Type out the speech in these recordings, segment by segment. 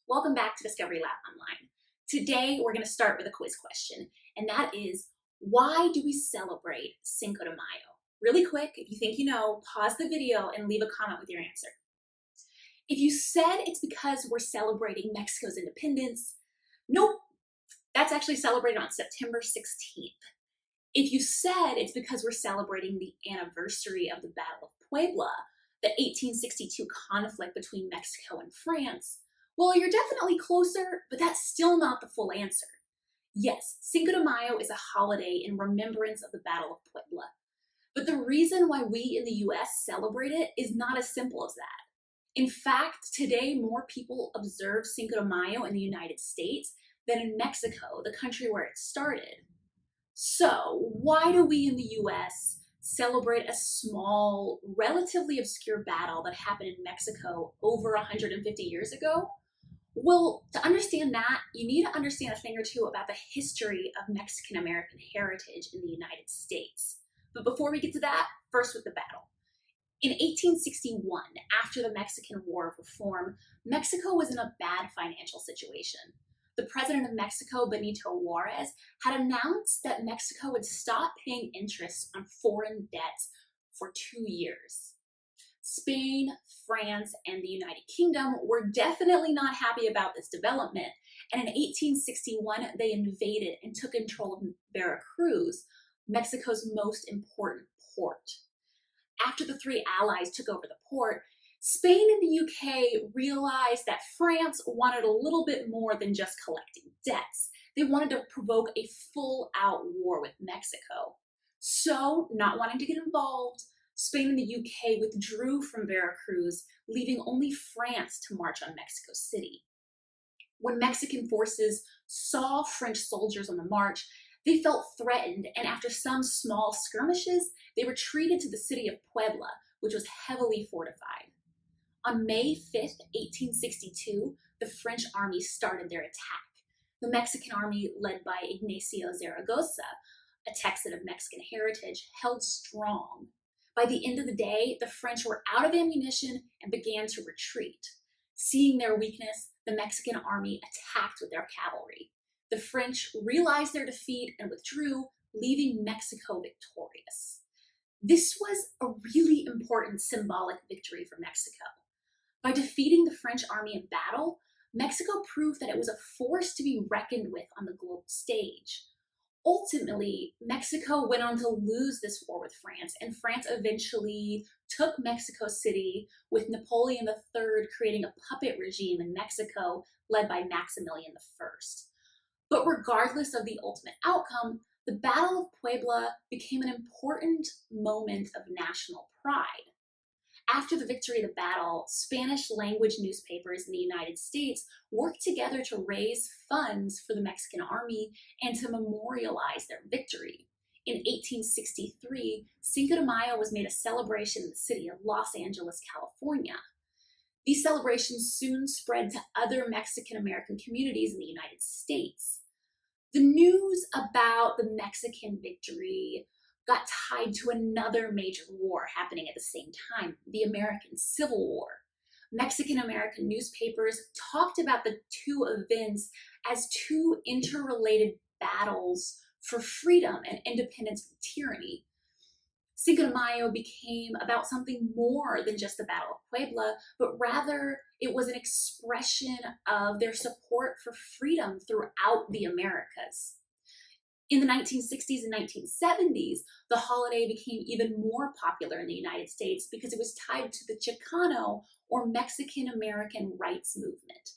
Welcome back to Discovery Lab Online. Today, we're going to start with a quiz question, and that is, why do we celebrate Cinco de Mayo? Really quick, if you think you know, pause the video and leave a comment with your answer. If you said it's because we're celebrating Mexico's independence, nope, that's actually celebrated on September 16th. If you said it's because we're celebrating the anniversary of the Battle of Puebla, the 1862 conflict between Mexico and France, well, you're definitely closer, but that's still not the full answer. Yes, Cinco de Mayo is a holiday in remembrance of the Battle of Puebla. But the reason why we in the US celebrate it is not as simple as that. In fact, today more people observe Cinco de Mayo in the United States than in Mexico, the country where it started. So, why do we in the US celebrate a small, relatively obscure battle that happened in Mexico over 150 years ago? Well, to understand that, you need to understand a thing or two about the history of Mexican American heritage in the United States. But before we get to that, first with the battle. In 1861, after the Mexican War of Reform, Mexico was in a bad financial situation. The president of Mexico, Benito Juarez, had announced that Mexico would stop paying interest on foreign debts for 2 years. Spain, France, and the United Kingdom were definitely not happy about this development, and in 1861 they invaded and took control of Veracruz, Mexico's most important port. After the three allies took over the port, Spain and the UK realized that France wanted a little bit more than just collecting debts. They wanted to provoke a full-out war with Mexico. So, not wanting to get involved, Spain and the UK withdrew from Veracruz, leaving only France to march on Mexico City. When Mexican forces saw French soldiers on the march, they felt threatened, and after some small skirmishes, they retreated to the city of Puebla, which was heavily fortified. On May 5th, 1862, the French army started their attack. The Mexican army, led by Ignacio Zaragoza, a Texan of Mexican heritage, held strong. By the end of the day, the French were out of ammunition and began to retreat. Seeing their weakness, the Mexican army attacked with their cavalry. The French realized their defeat and withdrew, leaving Mexico victorious. This was a really important symbolic victory for Mexico. By defeating the French army in battle, Mexico proved that it was a force to be reckoned with on the global stage. Ultimately, Mexico went on to lose this war with France, and France eventually took Mexico City, with Napoleon III creating a puppet regime in Mexico led by Maximilian I. But regardless of the ultimate outcome, the Battle of Puebla became an important moment of national pride. After the victory of the battle, Spanish-language newspapers in the United States worked together to raise funds for the Mexican army and to memorialize their victory. In 1863, Cinco de Mayo was made a celebration in the city of Los Angeles, California. These celebrations soon spread to other Mexican-American communities in the United States. The news about the Mexican victory got tied to another major war happening at the same time, the American Civil War. Mexican-American newspapers talked about the two events as two interrelated battles for freedom and independence from tyranny. Cinco de Mayo became about something more than just the Battle of Puebla, but rather it was an expression of their support for freedom throughout the Americas. In the 1960s and 1970s, the holiday became even more popular in the United States because it was tied to the Chicano, or Mexican-American rights movement.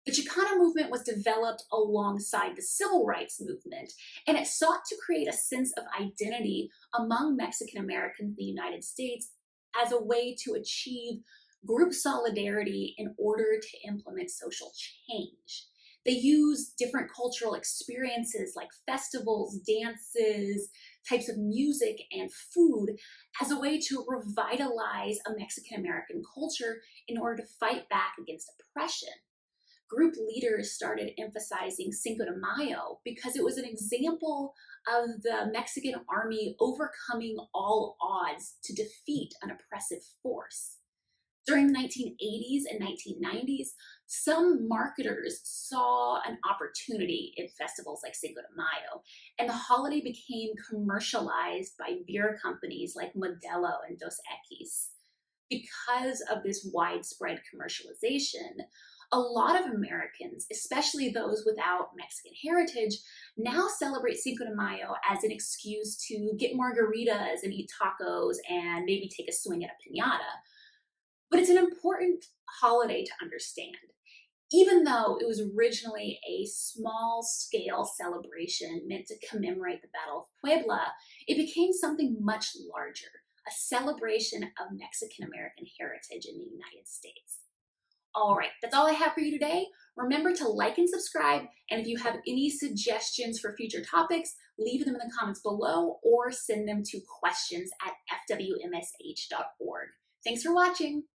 The Chicano movement was developed alongside the civil rights movement, and it sought to create a sense of identity among Mexican Americans in the United States as a way to achieve group solidarity in order to implement social change. They used different cultural experiences like festivals, dances, types of music, and food as a way to revitalize a Mexican-American culture in order to fight back against oppression. Group leaders started emphasizing Cinco de Mayo because it was an example of the Mexican army overcoming all odds to defeat an oppressive force. During the 1980s and 1990s, some marketers saw an opportunity in festivals like Cinco de Mayo, and the holiday became commercialized by beer companies like Modelo and Dos Equis. Because of this widespread commercialization, a lot of Americans, especially those without Mexican heritage, now celebrate Cinco de Mayo as an excuse to get margaritas and eat tacos and maybe take a swing at a piñata. But it's an important holiday to understand. Even though it was originally a small scale celebration meant to commemorate the Battle of Puebla, it became something much larger, a celebration of Mexican American heritage in the United States. All right, that's all I have for you today. Remember to like and subscribe, and if you have any suggestions for future topics, leave them in the comments below or send them to questions@fwmsh.org. Thanks for watching.